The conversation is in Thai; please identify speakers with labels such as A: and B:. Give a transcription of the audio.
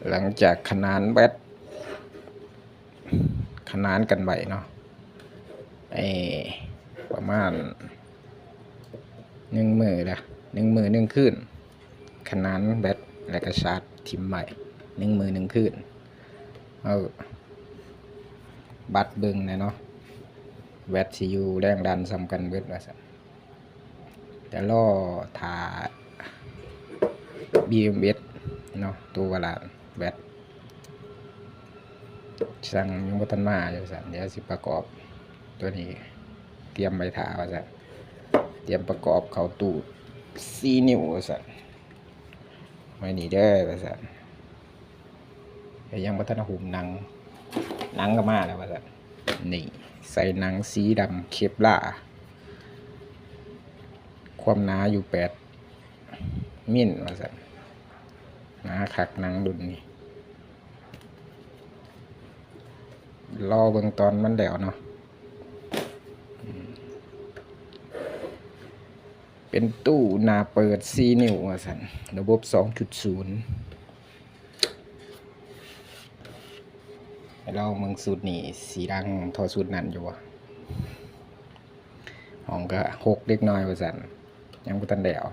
A: หลังจากขนานแบตขนานกันไว้เนาะประมาณ1 มื้อละ1 มื้อ1 คืนขนานแบตแล้วก็ชาร์จทิ่มไว้1 มื้อ1 คืนเอาบัดเบิ่งนะเนาะแบตสิอยู่แรงดันซ้ำกันเบิดว่าซั่นแต่รอถ้า BMS เนาะตัววลาแบตสั่งยังบ่ทันมาอยู่ซั่นเดี๋ยวสิประกอบตัวนี้เตรียมไว้ท่าว่าซั่นเตรียมประกอบเข้าตู้4 นิ้วว่าซั่นไว้นี่เด้อว่าซั่นแต่ยังบ่ทันหุ้มหนังก็มาแล้วว่าซั่นนี่ใส่หนังสีดำเคปลาร์ความหนาอยู่8 มิลว่าซั่นหนาคักหนังดุนนี่รอเบิ่งตอนมันแล้วเนาะเป็นตู้หน้าเปิด4 นิ้วว่าซั่นระบบ 2.0 ให้เราเมืองสูตรนี้สีดังทอสูตรนั้นอยู่ห้องก็6เล็กน้อยว่าซั่นยังบ่ทันแล้ว